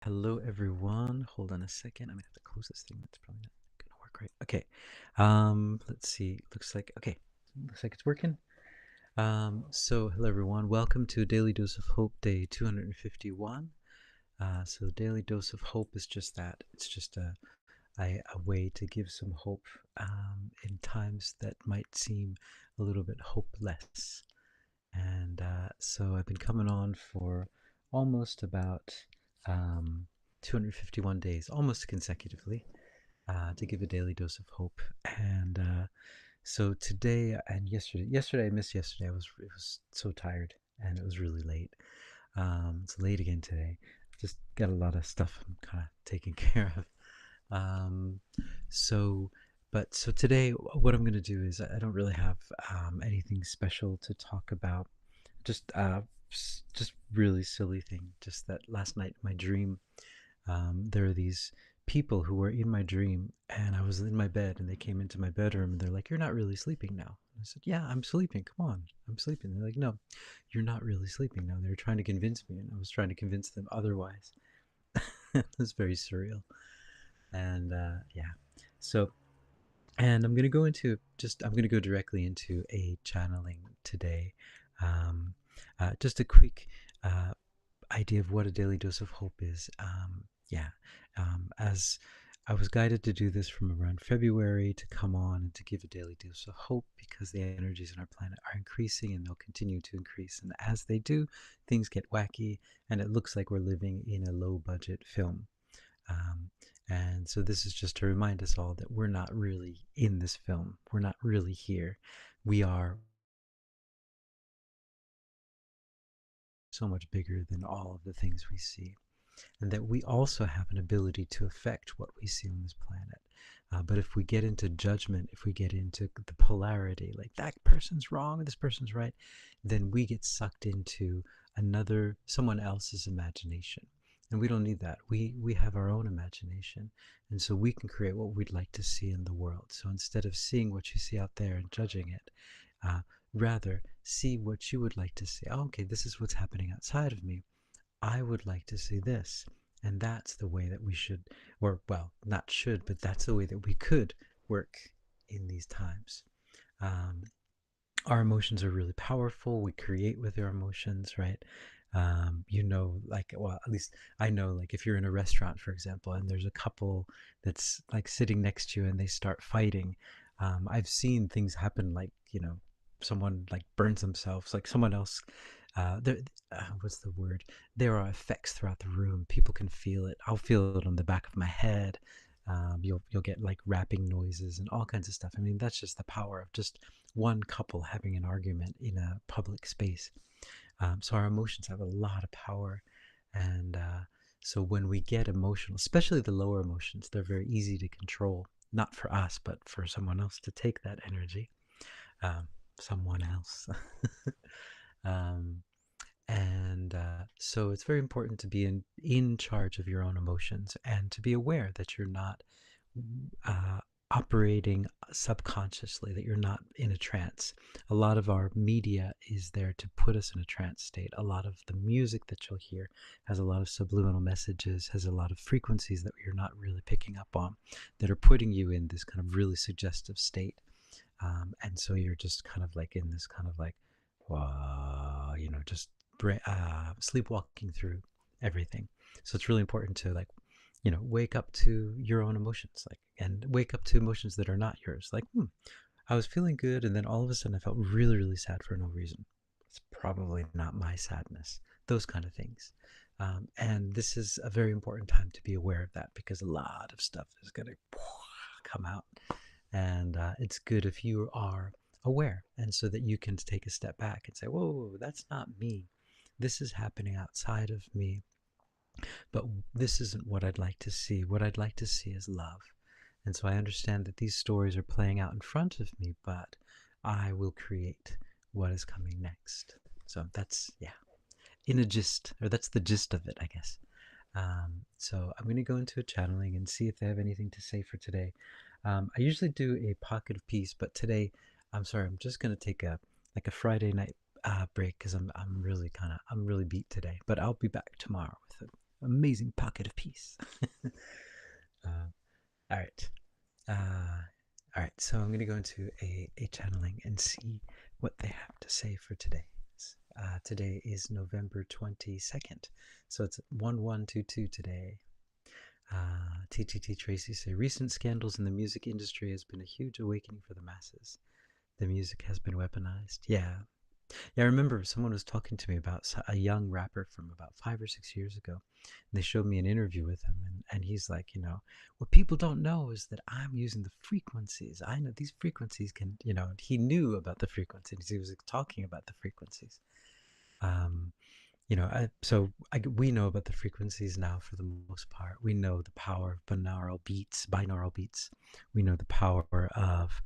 Hello, everyone. Hold on a second. I'm gonna have to close this thing. That's probably not gonna work right. Okay. Let's see. Looks like okay. Looks like it's working. So hello, everyone. Welcome to Daily Dose of Hope, day 251. So Daily Dose of Hope is just that. It's just a way to give some hope in times that might seem a little bit hopeless. And so I've been coming on for almost about um, 251 days, almost consecutively, to give a daily dose of hope. And so today and yesterday I missed yesterday. It was so tired and it was really late. It's late again today. Just got a lot of stuff I'm kind of taking care of. Um, so, so today, what I'm going to do is I don't really have anything special to talk about. Just, just really silly thing. Just that last night, my dream, there are these people who were in my dream, and I was in my bed, and they came into my bedroom, and they're like, "You're not really sleeping now." I said, "Yeah, I'm sleeping. Come on, I'm sleeping." They're like, "No, you're not really sleeping now." They were trying to convince me, and I was trying to convince them otherwise. It was very surreal. And yeah, so and I'm gonna go directly into a channeling today. um, just a quick uh, idea of what a daily dose of hope is. Yeah, as I was guided to do this from around February to come on and to give a daily dose of hope because the energies in our planet are increasing and they'll continue to increase, and as they do, things get wacky and it looks like we're living in a low budget film. um, and so this is just to remind us all that we're not really in this film. We're not really here. We are so much bigger than all of the things we see. And that we also have an ability to affect what we see on this planet. But if we get into judgment, if we get into the polarity, like that person's wrong, this person's right, then we get sucked into someone else's imagination. And we don't need that. We have our own imagination. And so we can create what we'd like to see in the world. So instead of seeing what you see out there and judging it, uh, rather see what you would like to see. Oh, okay, this is what's happening outside of me. I would like to see this. And that's the way that we should, or well, not should, but that's the way that we could work in these times. Um, our emotions are really powerful. We create with our emotions, right? Like, well, at least I know, like, if you're in a restaurant, for example, and there's a couple that's like sitting next to you and they start fighting, I've seen things happen, like, someone like burns themselves, like someone else. There, what's the word? There are effects throughout the room. People can feel it. I'll feel it on the back of my head. You'll get like rapping noises and all kinds of stuff. I mean, that's just the power of just one couple having an argument in a public space. So our emotions have a lot of power, and so when we get emotional, especially the lower emotions, they're very easy to control. Not for us, but for someone else to take that energy. Um, Someone else. um, and so it's very important to be in charge of your own emotions and to be aware that you're not uh, operating subconsciously, that you're not in a trance. A lot of our media is there to put us in a trance state. A lot of the music that you'll hear has a lot of subliminal messages, has a lot of frequencies that you're not really picking up on, that are putting you in this kind of really suggestive state. And so you're just kind of like in this kind of like, just sleepwalking through everything. So it's really important to, like, wake up to your own emotions, like, and wake up to emotions that are not yours. Like, I was feeling good, and then all of a sudden I felt really, really sad for no reason. It's probably not my sadness. Those kind of things. And this is a very important time to be aware of that because a lot of stuff is going to come out. And it's good if you are aware, and so that you can take a step back and say, whoa, that's not me. This is happening outside of me, but this isn't what I'd like to see. What I'd like to see is love. And so I understand that these stories are playing out in front of me, but I will create what is coming next. So that's, yeah, in a gist, or that's the gist of it, I guess. So I'm going to go into a channeling and see if they have anything to say for today. I usually do a pocket of peace, but today, I'm sorry, I'm just going to take a Friday night break because I'm really beat today. But I'll be back tomorrow with amazing pocket of peace. All right. Uh, all right. So I'm going to go into a channeling and see what they have to say for today. Today is November 22nd. So it's 1122 today. TTT Tracy say recent scandals in the music industry has been a huge awakening for the masses. The music has been weaponized. Yeah, yeah, I remember someone was talking to me about a young rapper from about 5 or 6 years ago. And they showed me an interview with him, and he's like, what people don't know is that I'm using the frequencies. I know these frequencies can, he knew about the frequencies. He was talking about the frequencies. Um, we know about the frequencies now for the most part. We know the power of binaural beats. We know the power of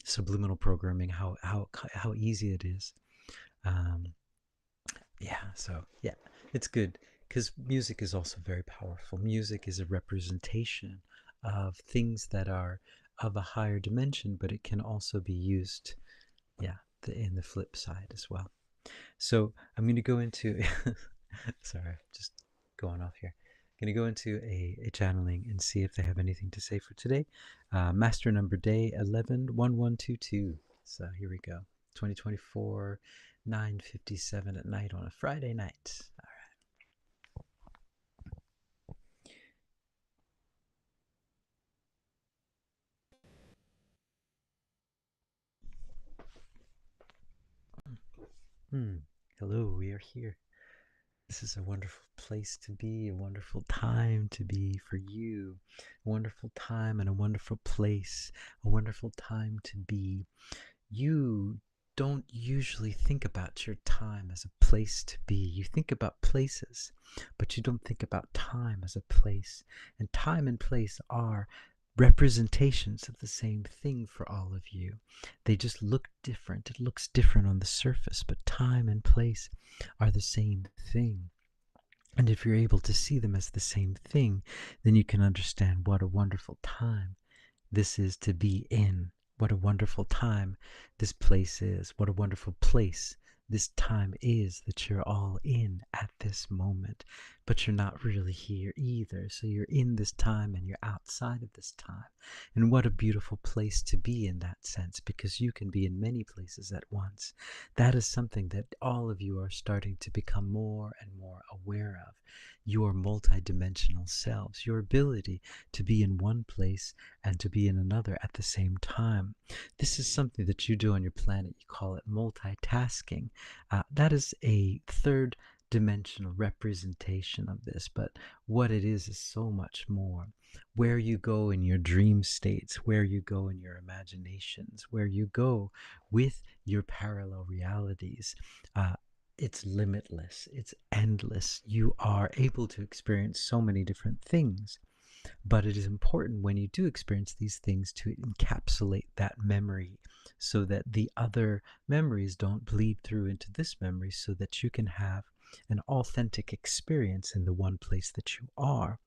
subliminal programming, how easy it is. Um, yeah, it's good because music is also very powerful. Music is a representation of things that are of a higher dimension, but it can also be used, yeah, in the flip side as well. So I'm going to go into, sorry, just going off here. I'm going to go into a channeling and see if they have anything to say for today. Master number day 111122. So here we go. 2024, 9:57 at night on a Friday night. All right. Hello, we are here. This is a wonderful place to be, a wonderful time to be for you, a wonderful time and a wonderful place, a wonderful time to be. You don't usually think about your time as a place to be. You think about places, but you don't think about time as a place. And time and place are representations of the same thing for all of you. They just look different. It looks different on the surface, but time and place are the same thing. And if you're able to see them as the same thing, then you can understand what a wonderful time this is to be in. What a wonderful time this place is. What a wonderful place this time is that you're all in at this moment. But you're not really here either. So you're in this time and you're outside of this time. And what a beautiful place to be in that sense, because you can be in many places at once. That is something that all of you are starting to become more and more aware of. Your multidimensional selves, your ability to be in one place and to be in another at the same time. This is something that you do on your planet. You call it multitasking. That is a third dimensional representation of this, but what it is so much more. Where you go in your dream states, where you go in your imaginations, where you go with your parallel realities. It's limitless, it's endless. You are able to experience so many different things. But it is important when you do experience these things to encapsulate that memory so that the other memories don't bleed through into this memory, so that you can have an authentic experience in the one place that you are.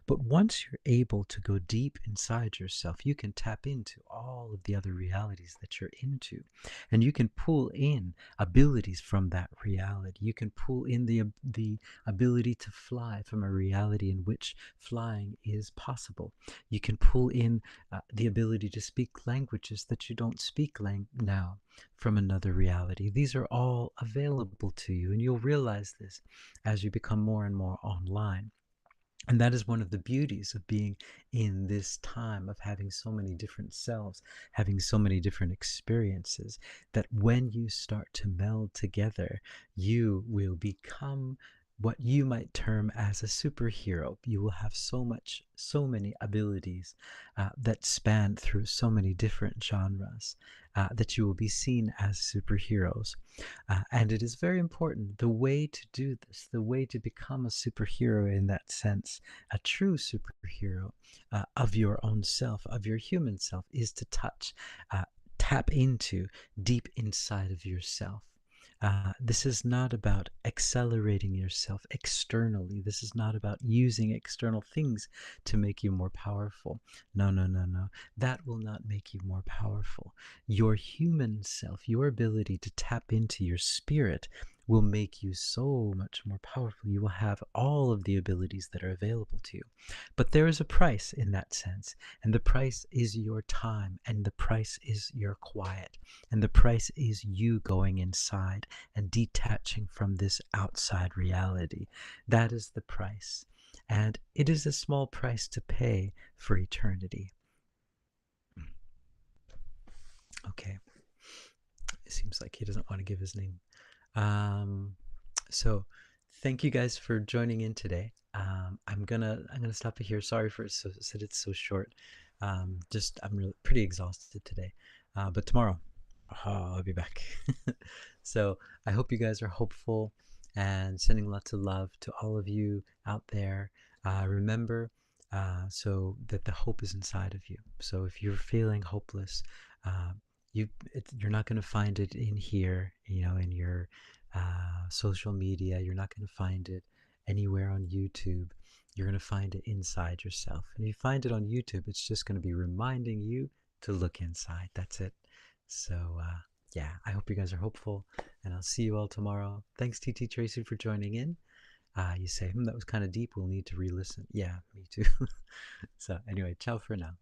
But once you're able to go deep inside yourself, you can tap into all of the other realities that you're into. And you can pull in abilities from that reality. You can pull in the ability to fly from a reality in which flying is possible. You can pull in the ability to speak languages that you don't speak now from another reality. These are all available to you, and you'll realize this as you become more and more online. And that is one of the beauties of being in this time, of having so many different selves, having so many different experiences, that when you start to meld together, you will become what you might term as a superhero. You will have so many abilities that span through so many different genres, that you will be seen as superheroes. And it is very important. The way to do this, the way to become a superhero in that sense, a true superhero of your own self, of your human self, is to tap into deep inside of yourself. This is not about accelerating yourself externally. This is not about using external things to make you more powerful. No, no, no, no. That will not make you more powerful. Your human self, your ability to tap into your spirit, will make you so much more powerful. You will have all of the abilities that are available to you. But there is a price in that sense, and the price is your time, and the price is your quiet, and the price is you going inside and detaching from this outside reality. That is the price. And it is a small price to pay for eternity. Okay. It seems like he doesn't want to give his name. Um, so thank you guys for joining in today. I'm gonna stop it here. Sorry for said it's so short. Just I'm really pretty exhausted today. But tomorrow, I'll be back. So I hope you guys are hopeful and sending lots of love to all of you out there. Remember, so that the hope is inside of you. So if you're feeling hopeless, uh, you're not going to find it in here, in your social media. You're not going to find it anywhere on YouTube. You're going to find it inside yourself. And if you find it on YouTube, it's just going to be reminding you to look inside. That's it. So, yeah, I hope you guys are hopeful, and I'll see you all tomorrow. Thanks, TT Tracy, for joining in. You say, that was kind of deep. We'll need to re listen. Yeah, me too. So, anyway, ciao for now.